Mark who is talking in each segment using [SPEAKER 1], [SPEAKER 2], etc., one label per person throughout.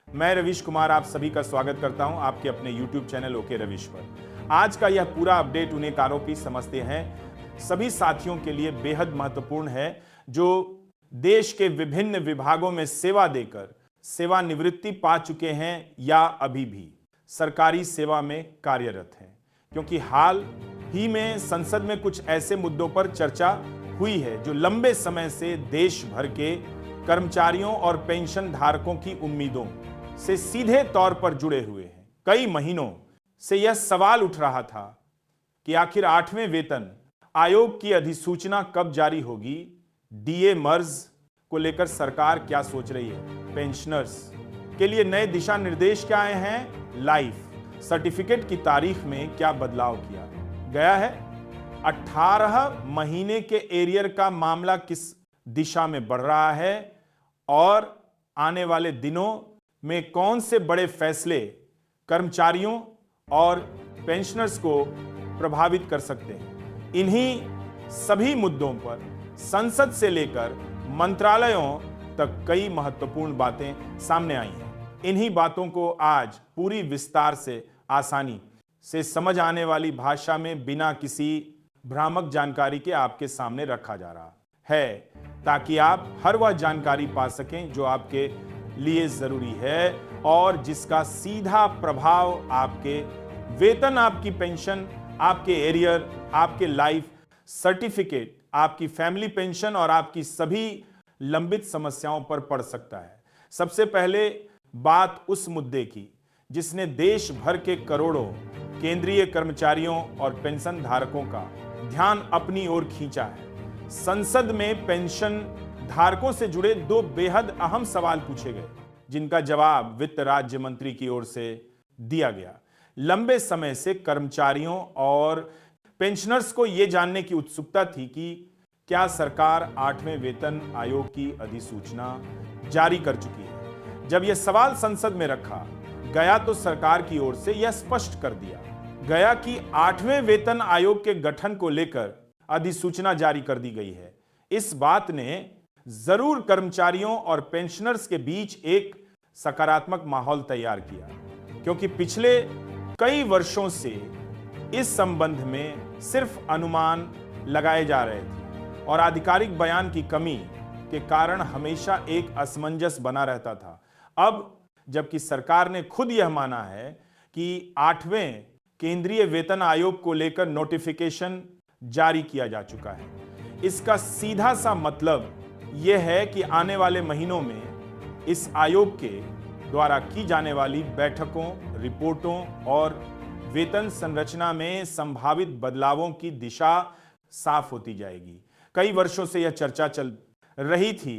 [SPEAKER 1] मैं रवीश कुमार आप सभी का स्वागत करता हूं आपके अपने YouTube चैनल ओके रवीश पर। आज का यह पूरा अपडेट उन्हें आरोपी समझते हैं सभी साथियों के लिए बेहद महत्वपूर्ण है जो देश के विभिन्न विभागों में सेवा देकर सेवानिवृत्ति पा चुके हैं या अभी भी सरकारी सेवा में कार्यरत हैं, क्योंकि हाल ही में संसद में कुछ ऐसे मुद्दों पर चर्चा हुई है जो लंबे समय से देश भर के कर्मचारियों और पेंशन धारकों की उम्मीदों से सीधे तौर पर जुड़े हुए हैं। कई महीनों से यह सवाल उठ रहा था कि आखिर 8वें वेतन आयोग की अधिसूचना कब जारी होगी। डीए मर्ज को लेकर सरकार क्या सोच रही है, पेंशनर्स के लिए नए दिशा निर्देश क्या आए हैं, लाइफ सर्टिफिकेट की तारीख में क्या बदलाव किया गया है, 18 महीने के एरियर का मामला किस दिशा में बढ़ रहा है और आने वाले दिनों में कौन से बड़े फैसले कर्मचारियों और पेंशनर्स को प्रभावित कर सकते हैं। इन्हीं सभी मुद्दों पर संसद से लेकर मंत्रालयों तक कई महत्वपूर्ण बातें सामने आई हैं। इन्हीं बातों को आज पूरी विस्तार से आसानी से समझ आने वाली भाषा में बिना किसी भ्रामक जानकारी के आपके सामने रखा जा रहा है, ताकि आप हर वह जानकारी पा सकें जो आपके लिए जरूरी है और जिसका सीधा प्रभाव आपके वेतन, आपकी पेंशन, आपके एरियर, आपके लाइफ सर्टिफिकेट, आपकी फैमिली पेंशन और आपकी सभी लंबित समस्याओं पर पड़ सकता है। सबसे पहले बात उस मुद्दे की जिसने देश भर के करोड़ों केंद्रीय कर्मचारियों और पेंशन धारकों का ध्यान अपनी ओर खींचा है। संसद में पेंशन धारकों से जुड़े दो बेहद अहम सवाल पूछे गए, जिनका जवाब वित्त राज्य मंत्री की ओर से दिया गया। लंबे समय से कर्मचारियों और पेंशनर्स को यह जानने की उत्सुकता थी कि क्या सरकार 8वें वेतन आयोग की अधिसूचना जारी कर चुकी है। जब यह सवाल संसद में रखा गया तो सरकार की ओर से यह स्पष्ट कर दिया गया कि 8वें वेतन आयोग के गठन को लेकर अधिसूचना जारी कर दी गई है। इस बात ने जरूर कर्मचारियों और पेंशनर्स के बीच एक सकारात्मक माहौल तैयार किया, क्योंकि पिछले कई वर्षों से इस संबंध में सिर्फ अनुमान लगाए जा रहे थे और आधिकारिक बयान की कमी के कारण हमेशा एक असमंजस बना रहता था। अब जबकि सरकार ने खुद यह माना है कि 8वें केंद्रीय वेतन आयोग को लेकर नोटिफिकेशन जारी किया जा चुका है, इसका सीधा सा मतलब यह है कि आने वाले महीनों में इस आयोग के द्वारा की जाने वाली बैठकों, रिपोर्टों और वेतन संरचना में संभावित बदलावों की दिशा साफ होती जाएगी। कई वर्षों से यह चर्चा चल रही थी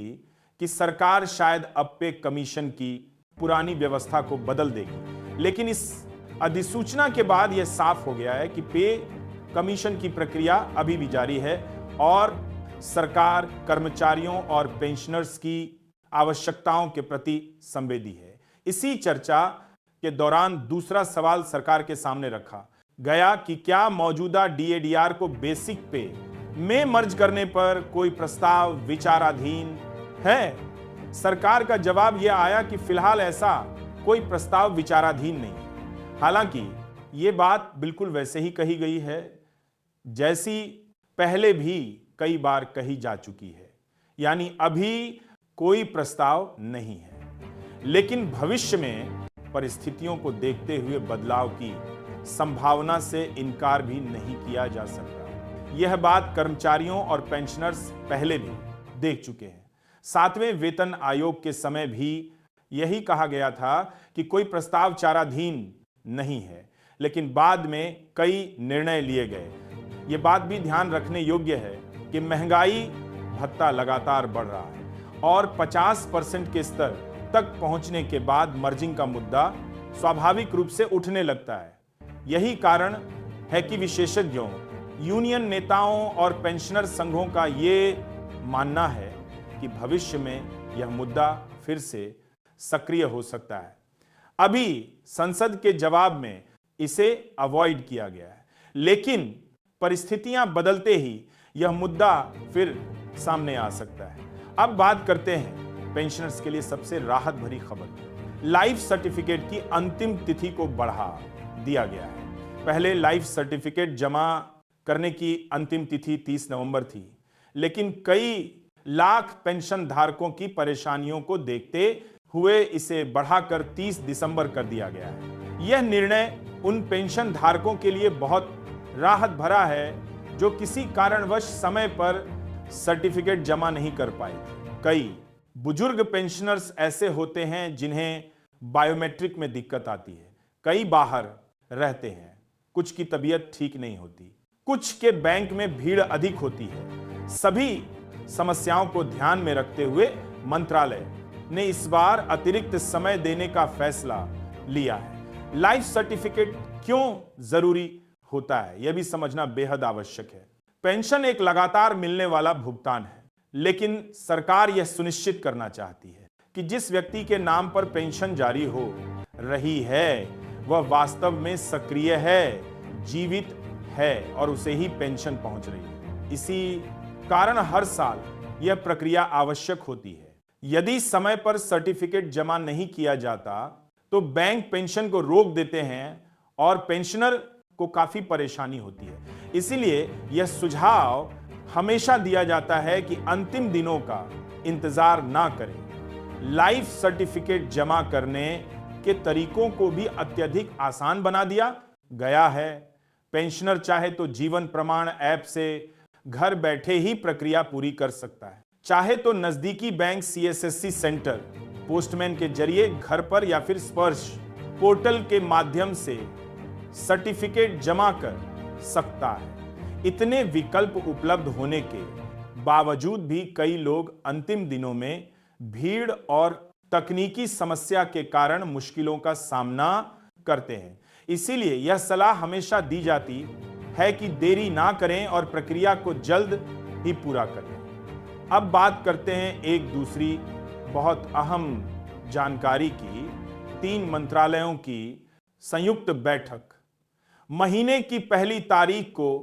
[SPEAKER 1] कि सरकार शायद अब पे कमीशन की पुरानी व्यवस्था को बदल देगी, लेकिन इस अधिसूचना के बाद यह साफ हो गया है कि पे कमीशन की प्रक्रिया अभी भी जारी है और सरकार कर्मचारियों और पेंशनर्स की आवश्यकताओं के प्रति संवेदी है। इसी चर्चा के दौरान दूसरा सवाल सरकार के सामने रखा गया कि क्या मौजूदा डीएडीआर को बेसिक पे में मर्ज करने पर कोई प्रस्ताव विचाराधीन है। सरकार का जवाब यह आया कि फिलहाल ऐसा कोई प्रस्ताव विचाराधीन नहीं है। हालांकि यह बात बिल्कुल वैसे ही कही गई है जैसी पहले भी कई बार कही जा चुकी है, यानी अभी कोई प्रस्ताव नहीं है, लेकिन भविष्य में परिस्थितियों को देखते हुए बदलाव की संभावना से इनकार भी नहीं किया जा सकता। यह बात कर्मचारियों और पेंशनर्स पहले भी देख चुके हैं। 7वें वेतन आयोग के समय भी यही कहा गया था कि कोई प्रस्ताव विचाराधीन नहीं है, लेकिन बाद में कई निर्णय लिए गए। यह बात भी ध्यान रखने योग्य है कि महंगाई भत्ता लगातार बढ़ रहा है और 50% के स्तर तक पहुंचने के बाद मर्जिंग का मुद्दा स्वाभाविक रूप से उठने लगता है। यही कारण है कि विशेषज्ञों, यूनियन नेताओं और पेंशनर संघों का यह मानना है कि भविष्य में यह मुद्दा फिर से सक्रिय हो सकता है। अभी संसद के जवाब में इसे अवॉइड किया गया है, लेकिन परिस्थितियां बदलते ही यह मुद्दा फिर सामने आ सकता है। अब बात करते हैं पेंशनर्स के लिए सबसे राहत भरी खबर। लाइफ सर्टिफिकेट की अंतिम तिथि को बढ़ा दिया गया है। पहले लाइफ सर्टिफिकेट जमा करने की अंतिम तिथि 30 नवंबर थी, लेकिन कई लाख पेंशन धारकों की परेशानियों को देखते हुए इसे बढ़ाकर 30 दिसंबर कर दिया गया है। यह निर्णय उन पेंशन धारकों के लिए बहुत राहत भरा है जो किसी कारणवश समय पर सर्टिफिकेट जमा नहीं कर पाए थे। कई बुजुर्ग पेंशनर्स ऐसे होते हैं जिन्हें बायोमेट्रिक में दिक्कत आती है, कई बाहर रहते हैं, कुछ की तबीयत ठीक नहीं होती, कुछ के बैंक में भीड़ अधिक होती है। सभी समस्याओं को ध्यान में रखते हुए मंत्रालय ने इस बार अतिरिक्त समय देने का फैसला लिया है। लाइफ सर्टिफिकेट क्यों जरूरी होता है, यह भी समझना बेहद आवश्यक है। पेंशन एक लगातार मिलने वाला भुगतान है, लेकिन सरकार यह सुनिश्चित करना चाहती है कि जिस व्यक्ति के नाम पर पेंशन जारी हो रही है वह वास्तव में सक्रिय है, जीवित है और उसे ही पेंशन पहुंच रही है। इसी कारण हर साल यह प्रक्रिया आवश्यक होती है। यदि समय पर सर्टिफिकेट जमा नहीं किया जाता तो बैंक पेंशन को रोक देते हैं और पेंशनर को काफी परेशानी होती है। इसीलिए यह सुझाव हमेशा दिया जाता है कि अंतिम दिनों का इंतजार ना करें। लाइफ सर्टिफिकेट जमा करने के तरीकों को भी अत्यधिक आसान बना दिया गया है। पेंशनर चाहे तो जीवन प्रमाण ऐप से घर बैठे ही प्रक्रिया पूरी कर सकता है, चाहे तो नजदीकी बैंक CSSC सेंटर पोस्टमैन के जरिए घर पर या फिर स्पर्श पोर्टल के माध्यम से सर्टिफिकेट जमा कर सकता है। इतने विकल्प उपलब्ध होने के बावजूद भी कई लोग अंतिम दिनों में भीड़ और तकनीकी समस्या के कारण मुश्किलों का सामना करते हैं। इसीलिए यह सलाह हमेशा दी जाती है कि देरी ना करें और प्रक्रिया को जल्द ही पूरा करें। अब बात करते हैं एक दूसरी बहुत अहम जानकारी की। 3 मंत्रालयों की संयुक्त बैठक महीने की पहली तारीख को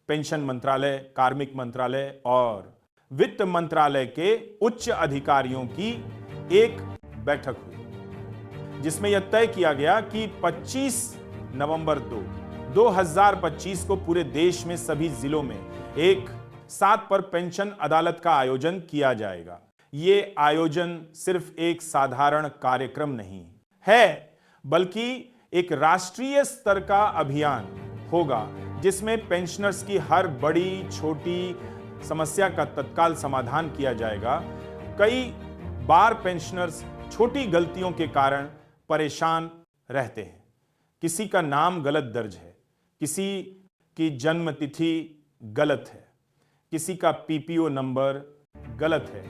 [SPEAKER 1] पेंशन मंत्रालय, कार्मिक मंत्रालय और वित्त मंत्रालय के उच्च अधिकारियों की एक बैठक हुई, जिसमें यह तय किया गया कि 25 नवंबर 2025 को पूरे देश में सभी जिलों में एक साथ पर पेंशन अदालत का आयोजन किया जाएगा। ये आयोजन सिर्फ एक साधारण कार्यक्रम नहीं है, बल्कि एक राष्ट्रीय स्तर का अभियान होगा जिसमें पेंशनर्स की हर बड़ी छोटी समस्या का तत्काल समाधान किया जाएगा। कई बार पेंशनर्स छोटी गलतियों के कारण परेशान रहते हैं। किसी का नाम गलत दर्ज है, किसी की जन्म तिथि गलत है, किसी का PPO नंबर गलत है,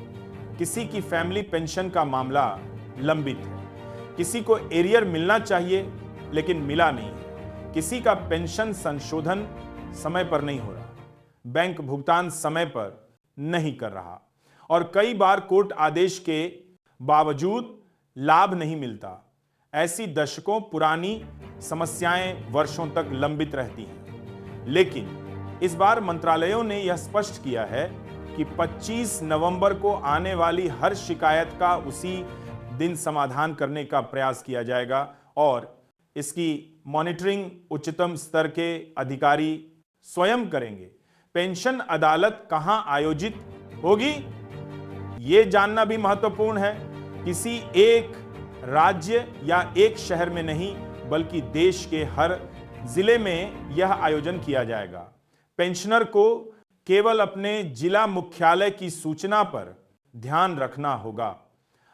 [SPEAKER 1] किसी की फैमिली पेंशन का मामला लंबित है, किसी को एरियर मिलना चाहिए लेकिन मिला नहीं है, किसी का पेंशन संशोधन समय पर नहीं हो रहा, बैंक भुगतान समय पर नहीं कर रहा और कई बार कोर्ट आदेश के बावजूद लाभ नहीं मिलता। ऐसी दशकों पुरानी समस्याएं वर्षों तक लंबित रहती हैं। लेकिन इस बार मंत्रालयों ने यह स्पष्ट किया है कि 25 नवंबर को आने वाली हर शिकायत का उसी दिन समाधान करने का प्रयास किया जाएगा और इसकी मॉनिटरिंग उच्चतम स्तर के अधिकारी स्वयं करेंगे। पेंशन अदालत कहां आयोजित होगी, यह जानना भी महत्वपूर्ण है। किसी एक राज्य या एक शहर में नहीं, बल्कि देश के हर जिले में यह आयोजन किया जाएगा। पेंशनर को केवल अपने जिला मुख्यालय की सूचना पर ध्यान रखना होगा।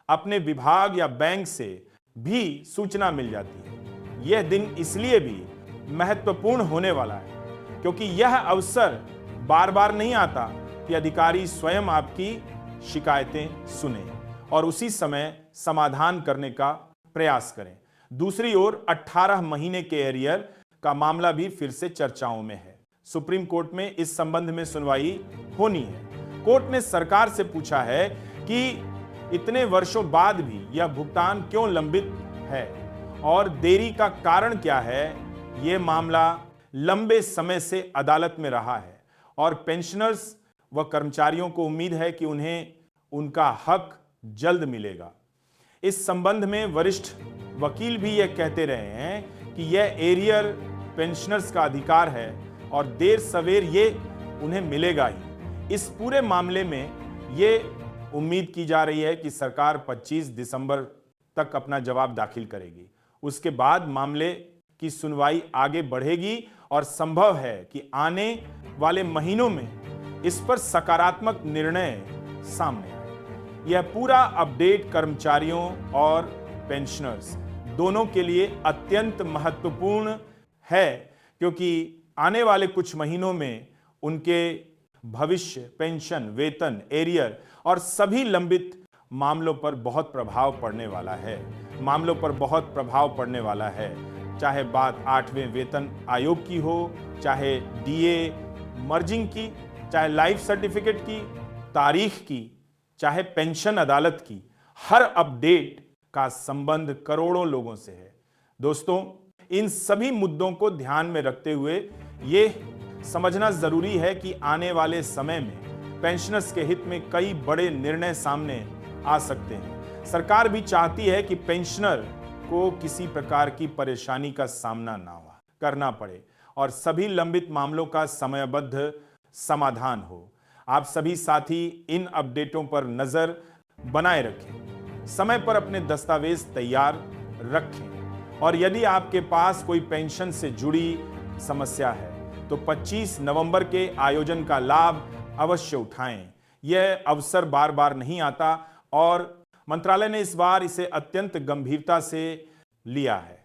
[SPEAKER 1] अपने विभाग या बैंक से भी सूचना मिल जाती है। यह दिन इसलिए भी महत्वपूर्ण होने वाला है क्योंकि यह अवसर बार बार नहीं आता कि अधिकारी स्वयं आपकी शिकायतें सुने और उसी समय समाधान करने का प्रयास करें। दूसरी ओर 18 महीने के एरियर का मामला भी फिर से चर्चाओं में है। सुप्रीम कोर्ट में इस संबंध में सुनवाई होनी है। कोर्ट ने सरकार से पूछा है कि इतने वर्षों बाद भी यह भुगतान क्यों लंबित है और देरी का कारण क्या है। यह मामला लंबे समय से अदालत में रहा है और पेंशनर्स व कर्मचारियों को उम्मीद है कि उन्हें उनका हक जल्द मिलेगा। इस संबंध में वरिष्ठ वकील भी यह कहते रहे हैं कि यह एरियर पेंशनर्स का अधिकार है और देर सवेर ये उन्हें मिलेगा ही। इस पूरे मामले में ये उम्मीद की जा रही है कि सरकार 25 दिसंबर तक अपना जवाब दाखिल करेगी। उसके बाद मामले की सुनवाई आगे बढ़ेगी और संभव है कि आने वाले महीनों में इस पर सकारात्मक निर्णय सामने आए। यह पूरा अपडेट कर्मचारियों और पेंशनर्स दोनों के लिए अत्यंत महत्वपूर्ण है, क्योंकि आने वाले कुछ महीनों में उनके भविष्य, पेंशन, वेतन, एरियर और सभी लंबित मामलों पर बहुत प्रभाव पड़ने वाला है। मामलों पर बहुत प्रभाव पड़ने वाला है, चाहे बात 8वें वेतन आयोग की हो, चाहे डीए मर्जिंग की, चाहे लाइफ सर्टिफिकेट की, तारीख की, चाहे पेंशन अदालत की। हर अपडेट का संबंध करोड़ों लोगों से है। दोस्तों, इन सभी मुद्दों को ध्यान में रखते हुए ये समझना जरूरी है कि आने वाले समय में पेंशनर्स के हित में कई बड़े निर्णय सामने आ सकते हैं। सरकार भी चाहती है कि पेंशनर को किसी प्रकार की परेशानी का सामना ना करना पड़े और सभी लंबित मामलों का समयबद्ध समाधान हो। आप सभी साथी इन अपडेटों पर नजर बनाए रखें, समय पर अपने दस्तावेज तैयार रखें और यदि आपके पास कोई पेंशन से जुड़ी समस्या है तो 25 नवंबर के आयोजन का लाभ अवश्य उठाएं। यह अवसर बार बार नहीं आता और मंत्रालय ने इस बार इसे अत्यंत गंभीरता से लिया है।